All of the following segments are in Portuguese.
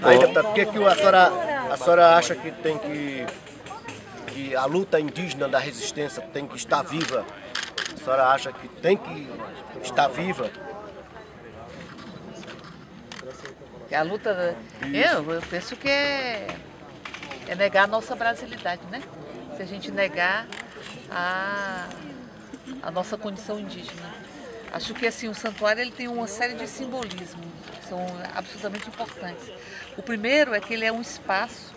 Aí, deputado, por que a senhora acha que tem que a luta indígena da resistência tem que estar viva? A senhora acha que tem que estar viva? A luta, eu penso que é negar a nossa brasilidade, né? Se a gente negar a nossa condição indígena. Acho que assim, o santuário ele tem uma série de simbolismos que são absolutamente importantes. O primeiro é que ele é um espaço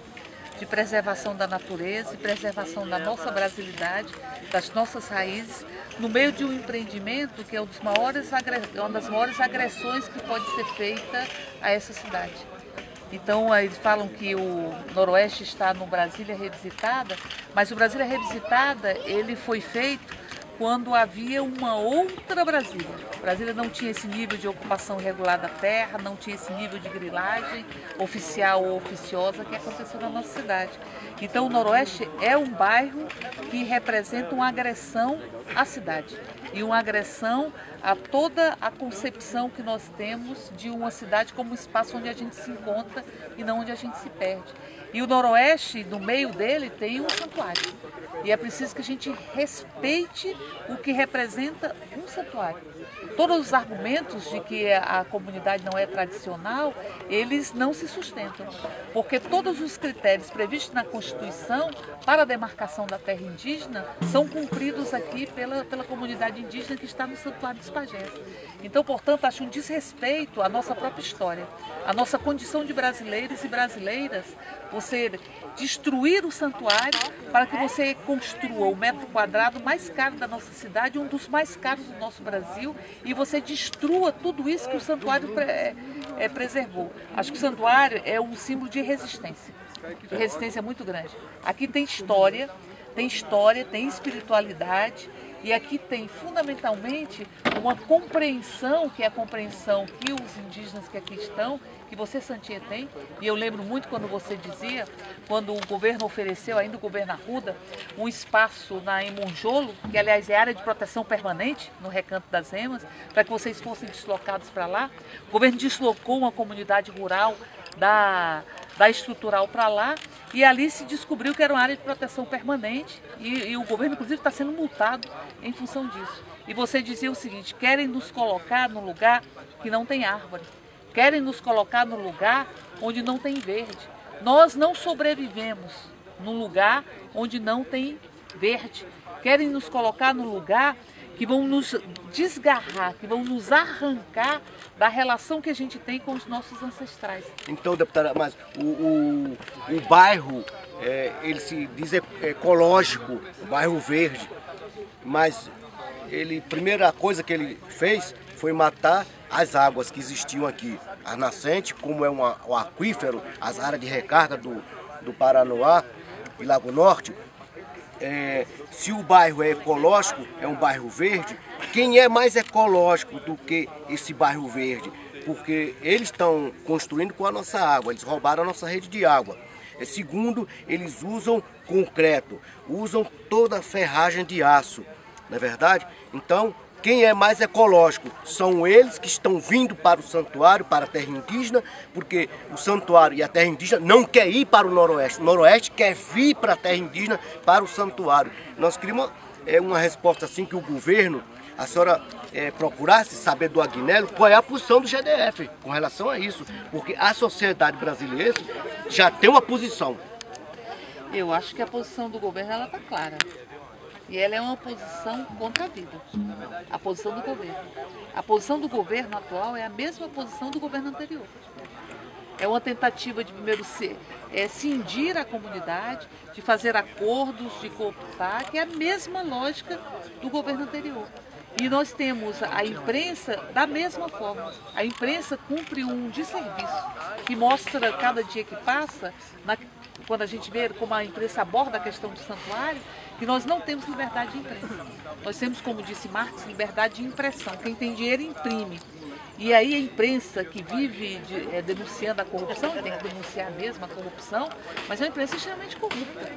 de preservação da natureza e preservação da nossa brasilidade, das nossas raízes, no meio de um empreendimento que é uma das maiores agressões que pode ser feita a essa cidade. Então, eles falam que o Noroeste está no Brasília Revisitada, mas o Brasília Revisitada ele foi feito quando havia uma outra Brasília. Brasília não tinha esse nível de ocupação irregular da terra, não tinha esse nível de grilagem oficial ou oficiosa que aconteceu na nossa cidade. Então o Noroeste é um bairro que representa uma agressão à cidade e uma agressão a toda a concepção que nós temos de uma cidade como um espaço onde a gente se encontra e não onde a gente se perde. E o Noroeste, no meio dele, tem um santuário. E é preciso que a gente respeite o que representa um santuário. Todos os argumentos de que a comunidade não é tradicional, eles não se sustentam. Porque todos os critérios previstos na Constituição para a demarcação da terra indígena são cumpridos aqui pela comunidade indígena que está no Santuário dos Pajés. Então, portanto, acho um desrespeito à nossa própria história, à nossa condição de brasileiros e brasileiras, você destruir o santuário para que você construa o metro quadrado mais caro da nossa cidade, um dos mais caros do nosso Brasil, e você destrua tudo isso que o santuário preservou. Acho que o santuário é um símbolo de resistência muito grande. Aqui tem história, tem espiritualidade, e aqui tem fundamentalmente uma compreensão, que é a compreensão que os indígenas que aqui estão, que você, Santinha, tem. E eu lembro muito quando você dizia, quando o governo ofereceu, ainda o governo Arruda, um espaço em Monjolo, que aliás é área de proteção permanente, no Recanto das Emas, para que vocês fossem deslocados para lá. O governo deslocou uma comunidade rural da estrutural para lá, e ali se descobriu que era uma área de proteção permanente, e o governo, inclusive, está sendo multado em função disso. E você dizia o seguinte: querem nos colocar no lugar que não tem árvore, querem nos colocar no lugar onde não tem verde. Nós não sobrevivemos num lugar onde não tem verde. Querem nos colocar no lugar que vão nos desgarrar, que vão nos arrancar da relação que a gente tem com os nossos ancestrais. Então, deputada, mas o bairro, ele se diz ecológico, o bairro verde, mas primeira coisa que ele fez foi matar as águas que existiam aqui. A nascente, como é um aquífero, as áreas de recarga do Paranoá e Lago Norte. Se o bairro é ecológico, é um bairro verde, quem é mais ecológico do que esse bairro verde? Porque eles estão construindo com a nossa água, eles roubaram a nossa rede de água. Segundo, eles usam concreto, usam toda a ferragem de aço, não é verdade? Então, quem é mais ecológico são eles que estão vindo para o santuário, para a terra indígena, porque o santuário e a terra indígena não quer ir para o Noroeste. O Noroeste quer vir para a terra indígena, para o santuário. Nós queríamos uma resposta assim que o governo, a senhora procurasse saber do Agnello qual é a posição do GDF com relação a isso, porque a sociedade brasileira já tem uma posição. Eu acho que a posição do governo está clara. E ela é uma posição contra a vida, a posição do governo. A posição do governo atual é a mesma posição do governo anterior. É uma tentativa de primeiro cindir a comunidade, de fazer acordos, de cooptar, que é a mesma lógica do governo anterior. E nós temos a imprensa da mesma forma. A imprensa cumpre um desserviço que mostra cada dia que passa, quando a gente vê como a imprensa aborda a questão do santuário, que nós não temos liberdade de imprensa. Nós temos, como disse Marx, liberdade de impressão. Quem tem dinheiro imprime. E aí a imprensa que vive denunciando a corrupção, tem que denunciar mesmo a corrupção, mas é uma imprensa extremamente corrupta,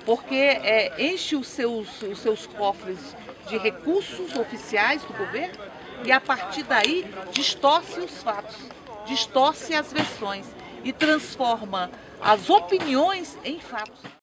porque enche os seus cofres de recursos oficiais do governo e a partir daí distorce os fatos, distorce as versões. e transforma as opiniões em fatos.